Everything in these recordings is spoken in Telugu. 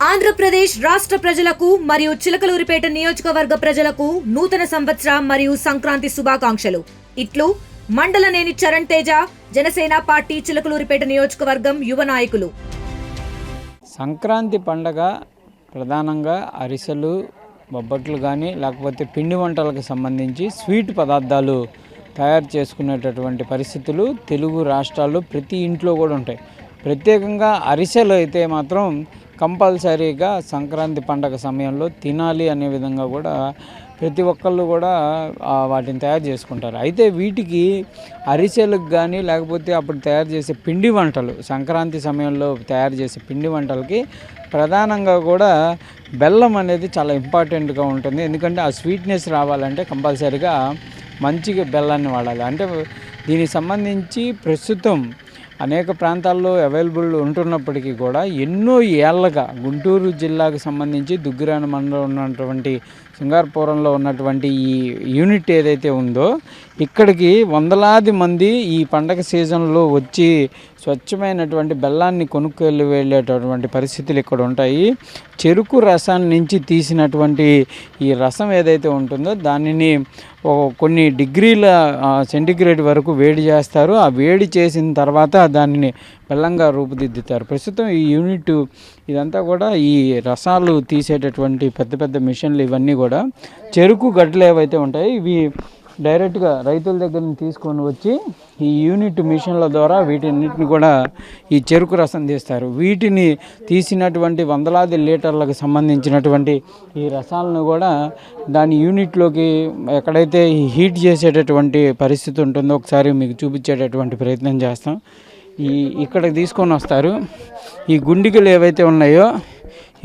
ఆంధ్రప్రదేశ్ రాష్ట్ర ప్రజలకు మరియు చిలకలూరిపేట నియోజకవర్గ ప్రజలకు నూతన సంవత్సర మరియు సంక్రాంతి శుభాకాంక్షలు. ఇట్లు మండలనేని చరణ్ తేజ, జనసేన పార్టీ చిలకలూరిపేట నియోజకవర్గం యువ నాయకులు. సంక్రాంతి పండగ ప్రధానంగా అరిసెలు, బొబ్బట్లు కానీ లేకపోతే పిండి వంటలకు సంబంధించి స్వీట్ పదార్థాలు తయారు చేసుకునేటటువంటి పరిస్థితులు తెలుగు రాష్ట్రాల్లో ప్రతి ఇంట్లో కూడా ఉంటాయి. ప్రత్యేకంగా అరిసెలు అయితే మాత్రం కంపల్సరీగా సంక్రాంతి పండగ సమయంలో తినాలి అనే విధంగా కూడా ప్రతి ఒక్కళ్ళు కూడా వాటిని తయారు చేసుకుంటారు. అయితే వీటికి అరిసెలకు కానీ లేకపోతే అప్పుడు తయారు చేసే పిండి వంటలు, సంక్రాంతి సమయంలో తయారు చేసే పిండి వంటలకి ప్రధానంగా కూడా బెల్లం అనేది చాలా ఇంపార్టెంట్గా ఉంటుంది. ఎందుకంటే ఆ స్వీట్నెస్ రావాలంటే కంపల్సరీగా మంచిగా బెల్లాన్ని వాడాలి. అంటే దీనికి సంబంధించి ప్రస్తుతం అనేక ప్రాంతాల్లో అవైలబుల్ ఉంటున్నప్పటికీ కూడా ఎన్నో ఏళ్ళగా గుంటూరు జిల్లాకు సంబంధించి దుగ్గిరాని మండలం ఉన్నటువంటి శృంగారపురంలో ఉన్నటువంటి ఈ యూనిట్ ఏదైతే ఉందో ఇక్కడికి వందలాది మంది ఈ పండగ సీజన్లో వచ్చి స్వచ్ఛమైనటువంటి బెల్లాన్ని కొనుక్కెళ్ళి వెళ్ళేటటువంటి పరిస్థితులు ఇక్కడ ఉంటాయి. చెరుకు రసాన్ని నుంచి తీసినటువంటి ఈ రసం ఏదైతే ఉంటుందో దానిని కొన్ని డిగ్రీల సెంటిగ్రేడ్ వరకు వేడి చేస్తారు. ఆ వేడి చేసిన తర్వాత దానిని బెల్లంగా రూపుదిద్దుతారు. ప్రస్తుతం ఈ యూనిట్ ఇదంతా కూడా ఈ రసాలు తీసేటటువంటి పెద్ద పెద్ద మిషన్లు ఇవన్నీ కూడా చెరుకు గడ్డలు ఏవైతే ఉంటాయి ఇవి డైరెక్ట్గా రైతుల దగ్గర నుంచి తీసుకొని వచ్చి ఈ యూనిట్ మిషన్ల ద్వారా వీటిన్నిటిని కూడా ఈ చెరుకు రసం తీస్తారు. వీటిని తీసినటువంటి వందలాది లీటర్లకు సంబంధించినటువంటి ఈ రసాలను కూడా దాని యూనిట్లోకి ఎక్కడైతే హీట్ చేసేటటువంటి పరిస్థితి ఉంటుందో ఒకసారి మీకు చూపించేటటువంటి ప్రయత్నం చేస్తాం. ఇక్కడికి తీసుకొని వస్తారు. ఈ గుండిగలు ఏవైతే ఉన్నాయో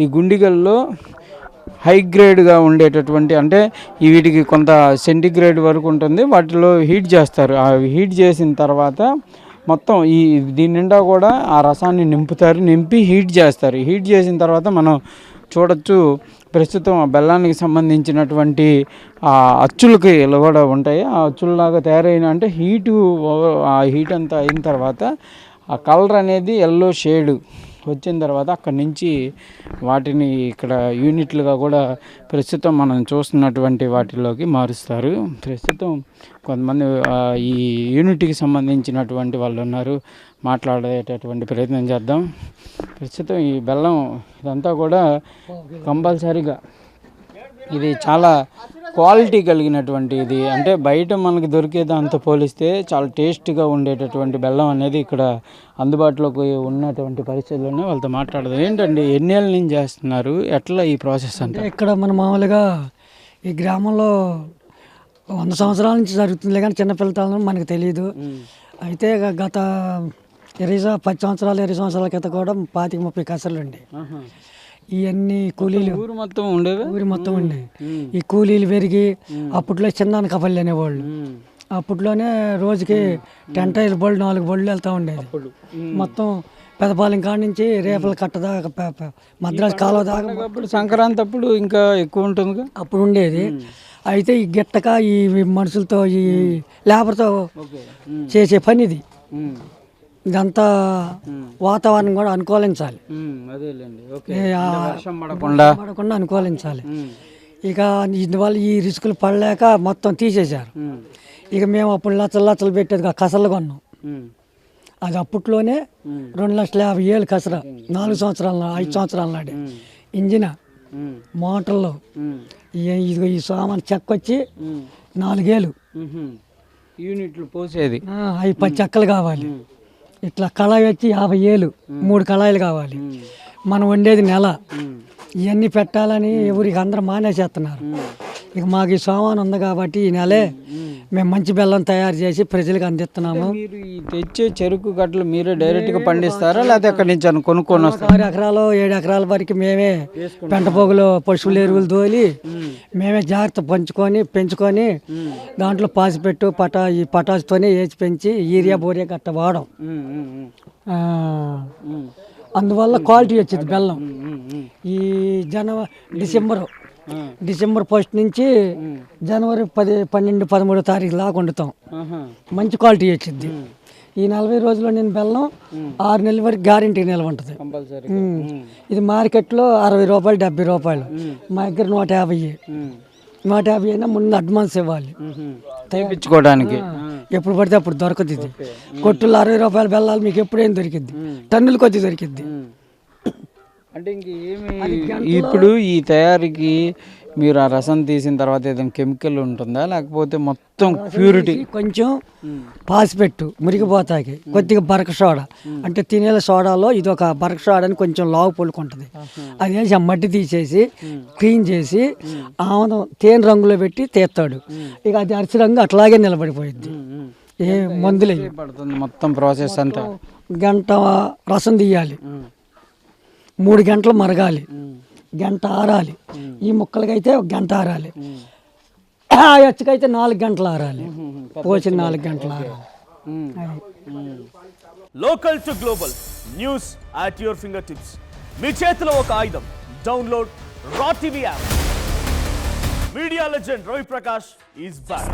ఈ గుండిగల్లో హై గ్రేడ్గా ఉండేటటువంటి అంటే వీటికి కొంత సెంటిగ్రేడ్ వరకు ఉంటుంది, వాటిలో హీట్ చేస్తారు. ఆ హీట్ చేసిన తర్వాత మొత్తం దీని నిండా కూడా ఆ రసాన్ని నింపి హీట్ చేస్తారు. హీట్ చేసిన తర్వాత మనం చూడొచ్చు ప్రస్తుతం ఆ బెల్లానికి సంబంధించినటువంటి ఆ అచ్చులకి కూడా ఉంటాయి. ఆ అచ్చుల్లాగా తయారైన అంటే ఆ హీట్ అంతా అయిన తర్వాత ఆ కలర్ అనేది ఎల్లో షేడ్ వచ్చిన తర్వాత అక్కడి నుంచి వాటిని ఇక్కడ యూనిట్లుగా కూడా ప్రస్తుతం మనం చూస్తున్నటువంటి వాటిలోకి మారుస్తారు. ప్రస్తుతం కొంతమంది ఈ యూనిట్కి సంబంధించినటువంటి వాళ్ళు ఉన్నారు, మాట్లాడేటటువంటి ప్రయత్నం చేద్దాం. ప్రస్తుతం ఈ బెల్లం ఇదంతా కూడా కంపల్సరీగా ఇది చాలా క్వాలిటీ కలిగినటువంటి ఇది, అంటే బయట మనకి దొరికే దాంతో పోలిస్తే చాలా టేస్ట్గా ఉండేటటువంటి బెల్లం అనేది ఇక్కడ అందుబాటులోకి ఉన్నటువంటి పరిస్థితుల్లోనే వాళ్ళతో మాట్లాడదాం. ఏంటండి, ఎన్నేళ్ళ నుంచి చేస్తున్నారు, ఎట్లా ఈ ప్రాసెస్ అంటే? ఇక్కడ మన మామూలుగా ఈ గ్రామంలో 100 సంవత్సరాల నుంచి జరుగుతుంది కానీ చిన్నపిల్లతనం మనకు తెలియదు. అయితే గత 10 సంవత్సరాల క్రితం కూడా 25-30 కసర్లు ఉండే. ఇవన్నీ కూలీలు ఊరు మొత్తం ఉండేవి. ఈ కూలీలు పెరిగి అప్పట్లో చిన్న కపల్లి అనేవాళ్ళు. అప్పట్లోనే రోజుకి 10 టైర్ల బళ్ళు 4 బళ్ళు వెళ్తూ ఉండేది. మొత్తం పెదపాలెం కాడ నుంచి రేపల కట్ట దాకా మద్రాసు కాలువ దాకా. సంక్రాంతి అప్పుడు ఇంకా ఎక్కువ ఉంటుంది అప్పుడు ఉండేది. అయితే ఈ గిట్టక ఈ మనుషులతో ఈ లేబర్తో చేసే పని ఇది. ఇదంతా వాతావరణం కూడా అనుకూలించాలి, పడకుండా అనుకూలించాలి. ఇక ఇందువల్ల ఈ రిస్కులు పడలేక మొత్తం తీసేశారు. ఇక మేము అప్పుడు లచ్చలు పెట్టేది కసలు కొన్నాం. అది అప్పట్లోనే 2,50,000 కసర, 4 సంవత్సరాల 5 సంవత్సరాల నాడే. ఇంజిన్ మోటార్లు ఇదిగో ఈ సామాన్ చెక్కొచ్చి 4 ఏళ్ళు యూనిట్లు పోసేది. 10 చెక్కలు కావాలి. ఇట్లా కళాయి వచ్చి 50 ఏళ్ళు 3 కళాయిలు కావాలి. మనం వండేది నెల. ఇవన్నీ పెట్టాలని ఎవరికి అందరూ మానేసేస్తున్నారు. ఇక మాకు ఈ సామాన్ ఉంది కాబట్టి ఈ నెలే మేము మంచి బెల్లం తయారు చేసి ప్రజలకు అందిస్తున్నాము. మీరు ఈ తెచ్చే చెరుకు గడ్డలు మీరే డైరెక్ట్గా పండిస్తారా లేకపోతే అక్కడి నుంచి కొనుక్కొని వస్తారా? 6 ఎకరాలు 7 ఎకరాల వరకు మేమే పెంట పోగులు పశువుల ఎరువులు తోలి మేమే జాగ్రత్త పెంచుకొని దాంట్లో పాసిపెట్టు ఈ పటాసుతోనే వేసి పెంచి యూరియా బోరియా గట్ట వాడడం. అందువల్ల క్వాలిటీ వచ్చింది బెల్లం. ఈ డిసెంబర్ 1 నుంచి జనవరి 10, 12, 13 తారీఖు లాగా వండుతాం. మంచి క్వాలిటీ వచ్చింది. ఈ 40 రోజుల్లో నేను బెల్లం 6 నెలల వరకు గ్యారెంటీ నిల్వ ఉంటుంది. కంపల్సరీ. ఇది మార్కెట్లో 60 రూపాయలు 70 రూపాయలు, మా దగ్గర 150. 150 అయినా ముందు అడ్వాన్స్ ఇవ్వాలి తెప్పించుకోవడానికి. ఎప్పుడు పడితే అప్పుడు దొరకదు. ఇది కొట్టుల్లో 60 రూపాయల బెల్లాలు మీకు ఎప్పుడేం దొరికిద్ది, టన్నుల కొద్ది దొరికిద్ది. అంటే ఇంక ఏమి ఇప్పుడు ఈ తయారీకి మీరు ఆ రసం తీసిన తర్వాత ఏదైనా కెమికల్ ఉంటుందా, లేకపోతే మొత్తం ప్యూరిటీ? కొంచెం పాసిపెట్టు మురిగిపోతాయి, కొద్దిగా బరక సోడా అంటే తినేల సోడాలో ఇది ఒక బరక సోడా అని కొంచెం లావు పొలుకుంటుంది. అది వేసి ఆ మట్టి తీసేసి క్లీన్ చేసి ఆముదం తేనె రంగులో పెట్టి తీస్తాడు. ఇక అది అరిసి రంగు అట్లాగే నిలబడిపోయింది. ఏ మందులే పడుతుంది మొత్తం ప్రాసెస్ అంతా. గంట రసం తీయాలి, 3 గంటలు మరగాలి, గంట ఆరాలి. ఈ ముక్కలకైతే 1 గంట ఆరాలి, ఆ ఎచ్చకైతే 4 గంటలు ఆరాలి, పోసిన 4 గంటలు ఆరాలి. Local to global news at your fingertips. మీ చేతిలో ఒక ఆయుధం. Download Raw TV app. Media legend Ravi Prakash is back.